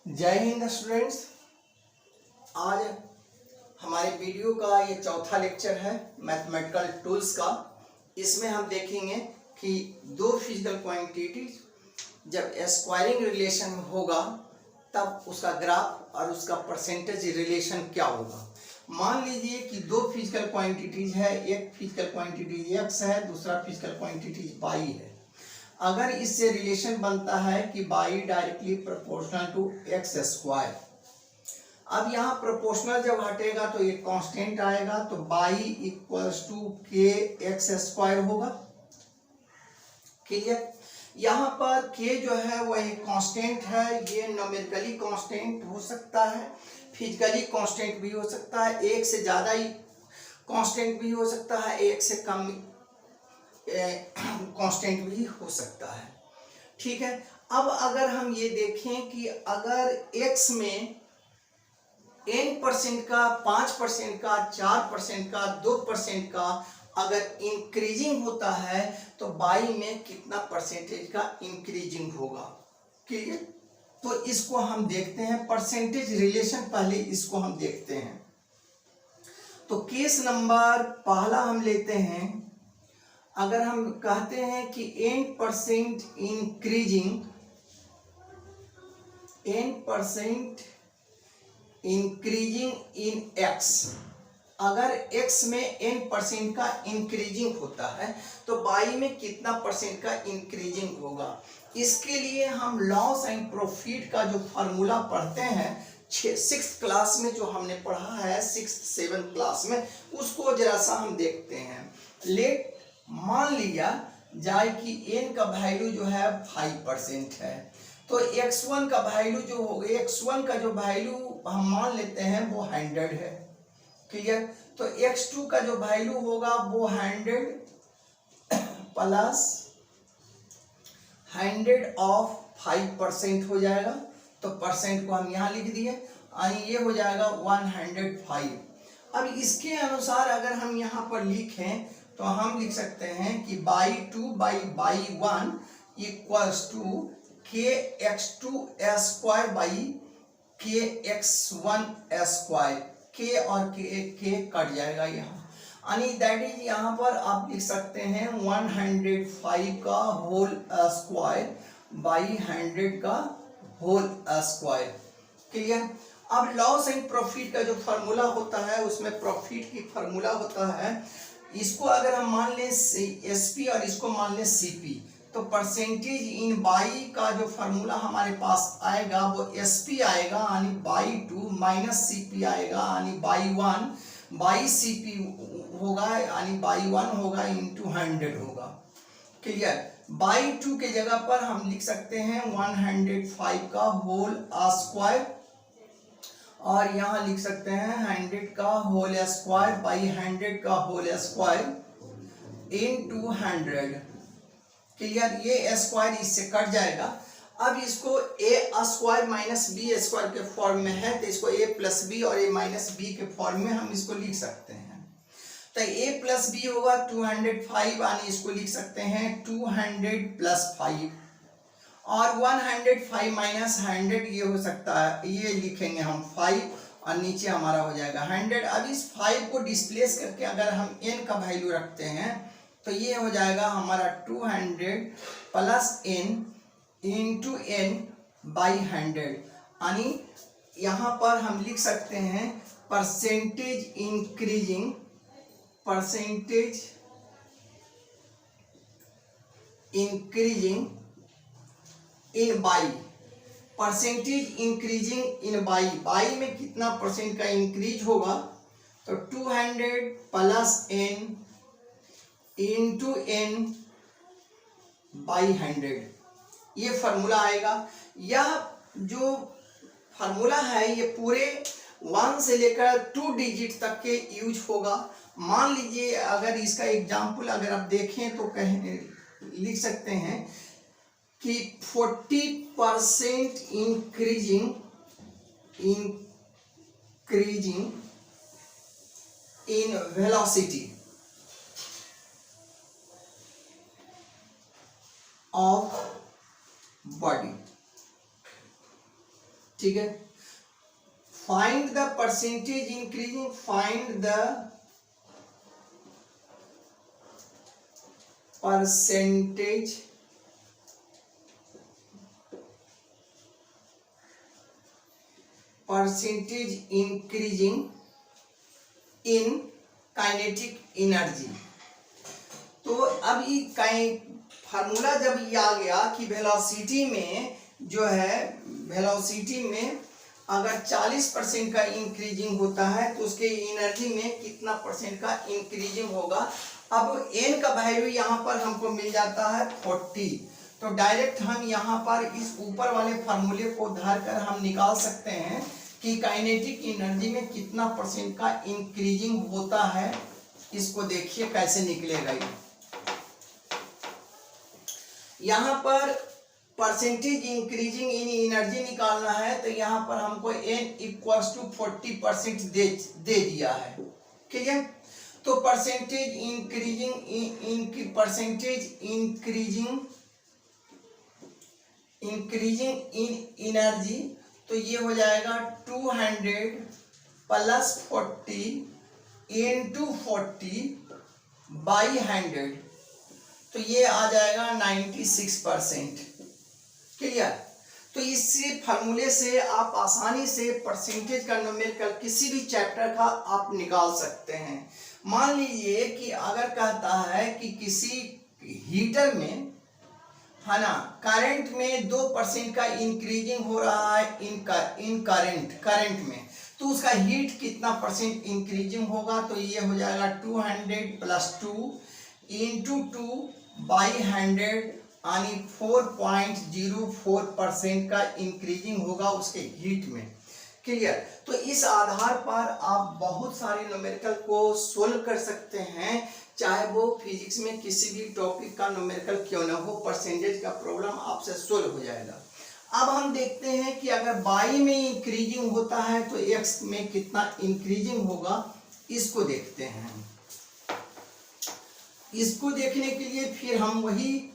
जय हिंद स्टूडेंट्स। आज हमारे वीडियो का ये चौथा लेक्चर है मैथमेटिकल टूल्स का। इसमें हम देखेंगे कि दो फिजिकल क्वांटिटीज जब स्क्वायरिंग रिलेशन में होगा तब उसका ग्राफ और उसका परसेंटेज रिलेशन क्या होगा। मान लीजिए कि दो फिजिकल क्वांटिटीज है, एक फिजिकल क्वांटिटी x है, दूसरा फिजिकल क्वांटिटी y है। अगर इससे रिलेशन बनता है कि y directly proportional to X square. अब यहाँ प्रोपोर्शनल जब हटेगा तो ये कांस्टेंट आएगा, तो y इक्वल्स टू के एक्स स्क्वायर होगा। क्लियर। यहाँ पर k जो है वह एक कांस्टेंट है, ये न्यूमेरिकली कांस्टेंट हो सकता है, फिजिकली कांस्टेंट भी हो सकता है, एक से ज़्यादा ही कांस्टेंट भी हो सकता है, एक से कम कांस्टेंट भी हो सकता है। ठीक है। अब अगर हम ये देखें कि अगर x में n% का, 5% का, 4% का, 2% का अगर इंक्रीजिंग होता है तो y में कितना परसेंटेज का इंक्रीजिंग होगा। क्लियर। तो इसको हम देखते हैं, परसेंटेज रिलेशन पहले इसको हम देखते हैं। तो केस नंबर पहला हम लेते हैं। अगर हम कहते हैं कि n% इंक्रीजिंग इन x, अगर x में n% का इंक्रीजिंग होता है तो y में कितना परसेंट का इंक्रीजिंग होगा। इसके लिए हम लॉस एंड प्रॉफिट का जो फार्मूला पढ़ते हैं 6th क्लास में, जो हमने पढ़ा है 6th-7th क्लास में, उसको जरा सा हम देखते हैं। लेट मान लिया जाए कि n का वैल्यू जो है 5% है, तो x1 का वैल्यू जो होगा, x1 का जो वैल्यू हम मान लेते हैं वो 100 है। क्लियर। तो x2 का जो वैल्यू होगा वो 100 प्लस 100 ऑफ 5% हो जाएगा। तो परसेंट को हम यहाँ लिख दिए, ये हो जाएगा 105। अब इसके अनुसार अगर हम यहाँ पर लिखें तो हम लिख सकते हैं कि y2/y1 equals to kx2 square by kx1 square. k और k कट जाएगा यहाँ, यानी दैट इज यहाँ पर आप लिख सकते हैं 105 का होल स्क्वायर बाई 100 का होल स्क्वायर। क्लियर। अब लॉस एंड प्रॉफिट का जो फार्मूला होता है उसमें प्रॉफिट की फार्मूला होता है, इसको अगर हम मान लें SP और इसको मान लें CP, तो परसेंटेज इन y का जो फार्मूला हमारे पास आएगा वो SP आएगा, यानी y2 माइनस CP आएगा, यानी y1 बाई CP होगा, यानी y1 होगा इंटू 100 होगा। क्लियर। y2 के जगह पर हम लिख सकते हैं 105 का होल स्क्वायर, और यहाँ लिख सकते हैं 100 का होल स्क्वायर बाई 100 का होल स्क्वायर इनटू 100। क्लियर। ये स्क्वायर इससे कट जाएगा। अब इसको a square minus b square के फॉर्म में है, तो इसको a प्लस बी और a माइनस बी के फॉर्म में हम इसको लिख सकते हैं। तो a प्लस बी होगा 205, यानी इसको लिख सकते हैं 200 प्लस 5, और 105 माइनस 100 ये हो सकता है, ये लिखेंगे हम 5, और नीचे हमारा हो जाएगा 100। अब इस 5 को डिस्प्लेस करके अगर हम n का वैल्यू रखते हैं तो ये हो जाएगा हमारा 200 plus n into n by 100, यानी यहाँ पर हम लिख सकते हैं परसेंटेज इंक्रीजिंग इन y, परसेंटेज इंक्रीजिंग इन y में कितना परसेंट का इंक्रीज होगा, तो 200 plus n into n by 100, ये फार्मूला आएगा। यह जो फार्मूला है ये पूरे 1 से लेकर 2 डिजिट तक के यूज होगा। मान लीजिए अगर इसका एग्जाम्पल अगर आप देखें तो कहीं लिख सकते हैं कि 40% increasing in velocity of body. ठीक है। Find the percentage increasing, find the percentage increasing in kinetic energy. तो अब ये फार्मूला जब ये आ गया कि वेलोसिटी में जो है, वेलोसिटी में अगर 40% का इंक्रीजिंग होता है तो उसके एनर्जी में कितना परसेंट का इंक्रीजिंग होगा। अब n का वैल्यू यहाँ पर हमको मिल जाता है 40, तो डायरेक्ट हम यहाँ पर इस ऊपर वाले फार्मूले को धर कर हम निकाल सकते हैं कि काइनेटिक एनर्जी में कितना परसेंट का इंक्रीजिंग होता है। इसको देखिए कैसे निकलेगा ये। यहाँ पर परसेंटेज इंक्रीजिंग इन एनर्जी निकालना है, तो यहाँ पर हमको n इक्वल्स टू 40% दे दिया है। ठीक है, तो परसेंटेज इंक्रीजिंग इन एनर्जी, तो ये हो जाएगा 200 प्लस 40 इंटू 40 बाई 100, तो ये आ जाएगा 96%। क्लियर। तो इसी फार्मूले से आप आसानी से परसेंटेज का न्यूमेरिकल किसी भी चैप्टर का आप निकाल सकते हैं। मान लीजिए कि अगर कहता है कि किसी हीटर में है ना, करंट में 2% का इंक्रीजिंग हो रहा है इन करंट में, तो उसका हीट कितना परसेंट इंक्रीजिंग होगा। तो ये हो जाएगा 200 प्लस 2 इंटू 2 बाई 100, यानी 4.04% का इंक्रीजिंग होगा उसके हीट में। क्लियर। तो इस आधार पर आप बहुत सारे न्यूमेरिकल को सोल्व कर सकते हैं, चाहे वो फिजिक्स में किसी भी टॉपिक का न्यूमेरिकल क्यों ना हो, परसेंटेज का प्रॉब्लम आपसे सोल्व हो जाएगा। अब हम देखते हैं कि अगर y में इंक्रीजिंग होता है तो x में कितना इंक्रीजिंग होगा, इसको देखते हैं। इसको देखने के लिए फिर हम वही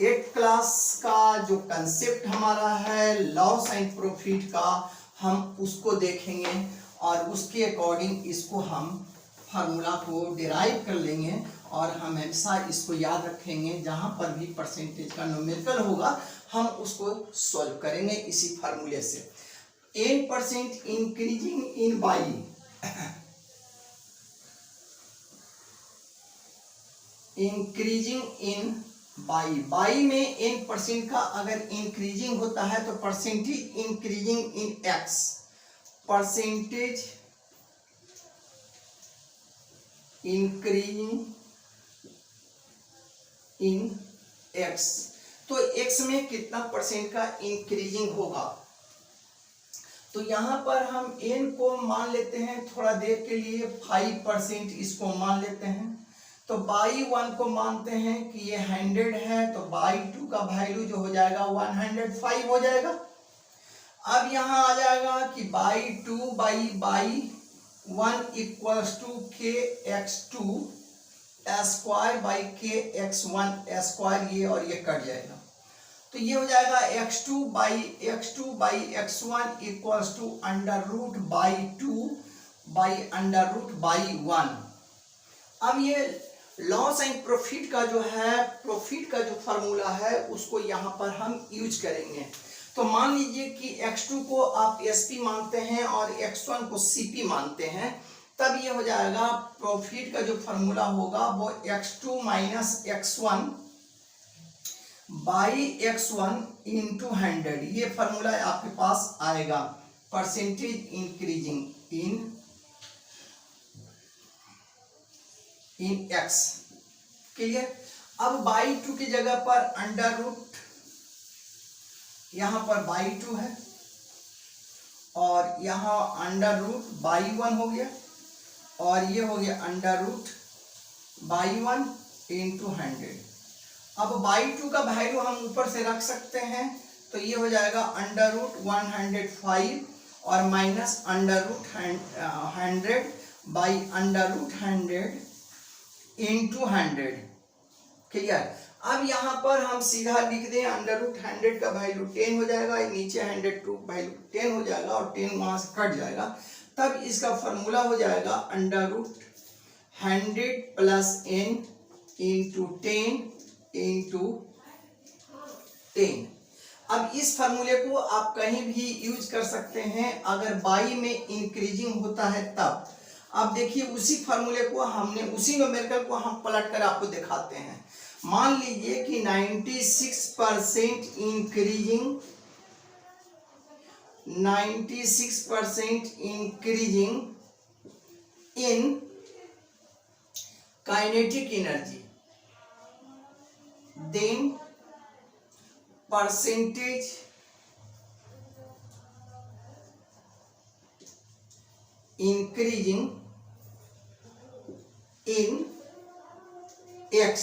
8th क्लास का जो कंसेप्ट हमारा है लॉस एंड प्रॉफिट का, हम उसको देखेंगे और उसके अकॉर्डिंग इसको हम फार्मूला को डिराइव कर लेंगे और हम हमेशा इसको याद रखेंगे। जहां पर भी परसेंटेज का न्यूमेरिकल होगा हम उसको सॉल्व करेंगे इसी फार्मूले से। 8% increasing in y, increasing in y में 8% का अगर इंक्रीजिंग होता है तो percentage increasing in x, percentage increasing in x, तो x में कितना परसेंट का इंक्रीजिंग होगा। तो यहां पर हम n को मान लेते हैं थोड़ा देर के लिए 5%, इसको मान लेते हैं। तो बाई 1 को मानते हैं कि ये 100 है, तो बाई 2 का वैल्यू जो हो जाएगा 105 हो जाएगा। अब यहाँ आ जाएगा कि by 2 by 1 equals to kx2 square by kx1 square, ये और ये कट जाएगा। तो ये हो जाएगा x2 by x1 equals to under root by 2 by under root by 1। अब ये लॉस एंड प्रॉफिट का जो है, प्रॉफिट का जो फार्मूला है उसको यहाँ पर हम यूज करेंगे। तो मान लीजिए कि x2 को आप SP मानते हैं और x1 को CP मानते हैं, तब ये हो जाएगा प्रॉफिट का जो फार्मूला होगा वो x2 minus x1 by x1 into 100, ये फार्मूला आपके पास आएगा। Percentage increasing in x। Clear. अब बाई 2 की जगह पर अंडर रूट, यहां पर बाई 2 है और यहां अंडर रूट बाई 1 हो गया और ये हो गया अंडर रूट बाई 1 इंटू 100। अब बाई 2 का वैल्यू हम ऊपर से रख सकते हैं, तो ये हो जाएगा अंडर रूट 105 और minus under root 100 by under root 100 into 100। Clear. अब यहाँ पर हम सीधा लिख दें अंडर रूट 100 का वैल्यू 10 हो जाएगा, नीचे 102 वैल्यू 10 हो जाएगा और 10 वहां से कट जाएगा, तब इसका फॉर्मूला हो जाएगा under root 100 plus n into 10 into 10। अब इस फार्मूले को आप कहीं भी यूज कर सकते हैं अगर बाई में इंक्रीजिंग होता है तब। अब देखिए उसी फार्मूले को हमने, उसी न्यूमेरिकल को हम पलट कर आपको दिखाते हैं। मान लीजिए कि 96% increasing, 96% increasing in kinetic energy, then percentage increasing in x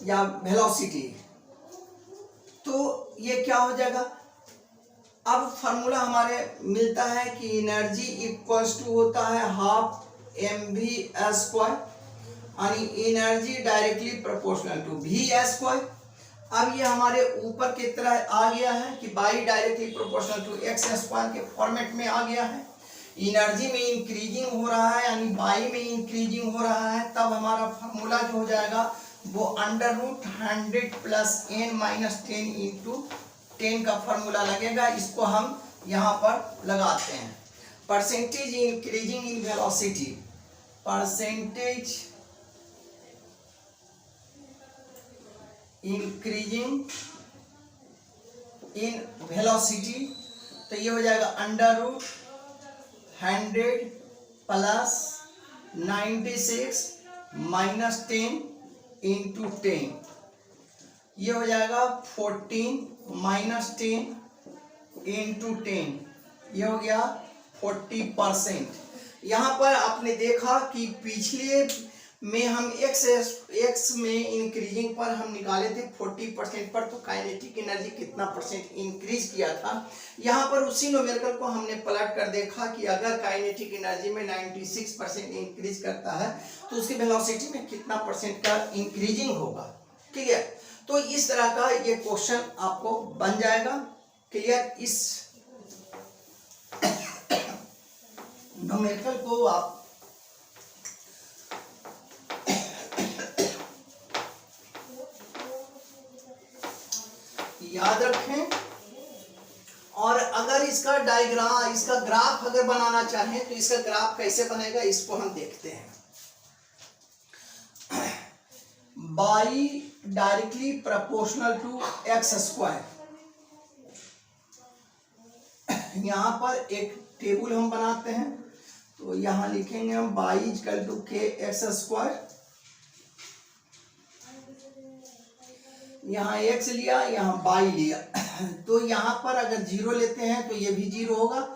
या वेलोसिटी, तो ये क्या हो जाएगा। अब फॉर्मूला हमारे मिलता है कि एनर्जी इक्वल्स टू होता है हाफ mv² यानी energy directly proportional to v²। अब ये हमारे ऊपर की तरह आ गया है कि by directly proportional to x² के फॉर्मेट में आ गया है। एनर्जी में इंक्रीजिंग हो रहा है यानी बाई में इंक्रीजिंग हो रहा है, तब हमारा फॉर्मूला जो हो जाएगा वो under root 100 plus n minus 10 into 10 का फॉर्मूला लगेगा। इसको हम यहाँ पर लगाते हैं। Percentage increasing in velocity, percentage increasing in velocity, तो ये हो जाएगा under root 100 plus 96 minus 10 into 10, ये हो जाएगा 14 माइनस 10 इंटू 10, ये हो गया 40%। यहाँ पर आपने देखा कि पिछले में हम x में इंक्रीजिंग पर हम निकाले थे 40% पर, तो काइनेटिक एनर्जी कितना परसेंट इंक्रीज किया था। यहाँ पर उसी न्यूमेरिकल को हमने पलट कर देखा कि अगर काइनेटिक एनर्जी में 96% इंक्रीज करता है तो उसकी वेलोसिटी में कितना परसेंट का इंक्रीजिंग होगा। ठीक है, तो इस तरह का ये क्वेश्चन आपको बन जाएगा। क्लियर, इस न्यूमेरिकल को आप याद रखें, और अगर इसका डायग्राम, इसका ग्राफ अगर बनाना चाहें तो इसका ग्राफ कैसे बनेगा इसको हम देखते हैं। By directly proportional to x², यहां पर एक टेबल हम बनाते हैं, तो यहां लिखेंगे हम बाई इक्वल टू kx², यहाँ x लिया, यहाँ बाई लिया, तो यहाँ पर अगर 0 लेते हैं तो ये भी 0 होगा,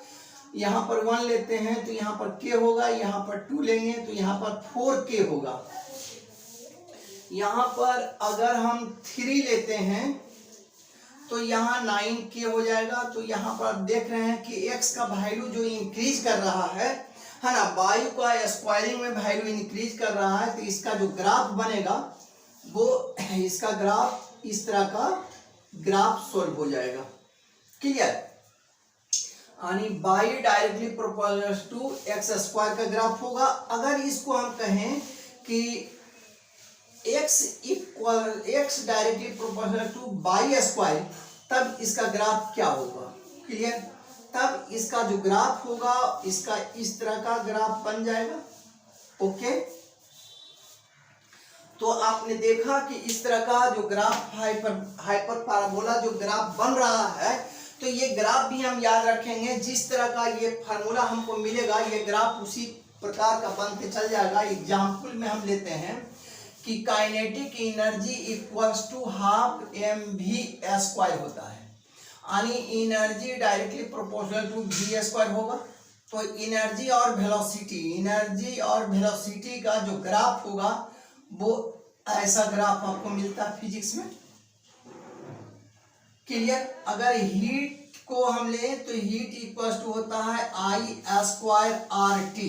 यहाँ पर 1 लेते हैं तो यहाँ पर k होगा, यहाँ पर 2 लेंगे तो यहाँ पर 4k होगा, यहाँ पर अगर हम 3 लेते हैं तो यहाँ 9k हो जाएगा। तो यहाँ पर देख रहे हैं कि x का वैल्यू जो इंक्रीज कर रहा है ना, वायु का स्क्वायरिंग में वैल्यू इंक्रीज कर रहा है, तो इसका जो ग्राफ बनेगा वो, इसका ग्राफ इस तरह का ग्राफ सोल्व हो जाएगा। क्लियर, यानी by directly proportional to x² का ग्राफ होगा। अगर इसको हम कहें कि x डायरेक्टली प्रोपोर्शनल टू बाई², तब इसका ग्राफ क्या होगा। क्लियर, तब इसका जो ग्राफ होगा इसका इस तरह का ग्राफ बन जाएगा। ओके, तो आपने देखा कि इस तरह का जो ग्राफ हाइपर पैराबोला जो ग्राफ बन रहा है, तो ये ग्राफ भी हम याद रखेंगे। जिस तरह का ये फार्मूला हमको मिलेगा ये ग्राफ उसी प्रकार का बनते चल जाएगा। एग्जाम्पल में हम लेते हैं कि kinetic energy equals to half mv² होता है, यानी energy directly proportional to v² होगा। तो एनर्जी और वेलोसिटी का जो ग्राफ होगा वो ऐसा ग्राफ आपको मिलता है फिजिक्स में। क्लियर, अगर हीट को हम लें तो हीट इक्वल टू होता है I² RT।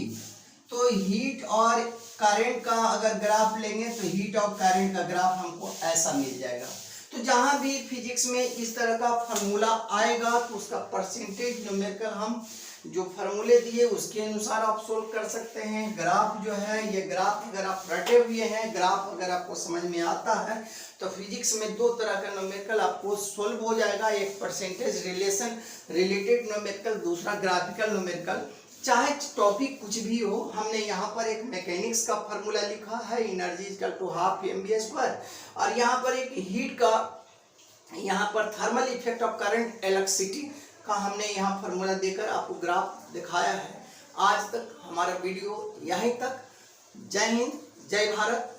तो हीट और करंट का अगर ग्राफ लेंगे तो हीट ऑफ करंट का ग्राफ हमको ऐसा मिल जाएगा। तो जहां भी फिजिक्स में इस तरह का फार्मूला आएगा तो उसका परसेंटेज न्यूमेरिकल हम जो फार्मूले दिए उसके अनुसार आप सोल्व कर सकते हैं। ग्राफ जो है ये ग्राफ अगर आप रटे हुए हैं, ग्राफ अगर आपको समझ में आता है तो फिजिक्स में दो तरह का न्यूमेरिकल आपको सोल्व हो जाएगा। एक परसेंटेज रिलेशन रिलेटेड न्यूमेरिकल, दूसरा ग्राफिकल न्यूमेरिकल। चाहे टॉपिक कुछ भी हो, हमने यहाँ पर एक मैकेनिक्स का फार्मूला लिखा है, energy equal to half mv², और यहाँ पर एक हीट का, यहाँ पर thermal effect of current electricity का हमने यहाँ फार्मूला देकर आपको ग्राफ दिखाया है। आज तक हमारा वीडियो यहीं तक। जय हिंद, जय भारत।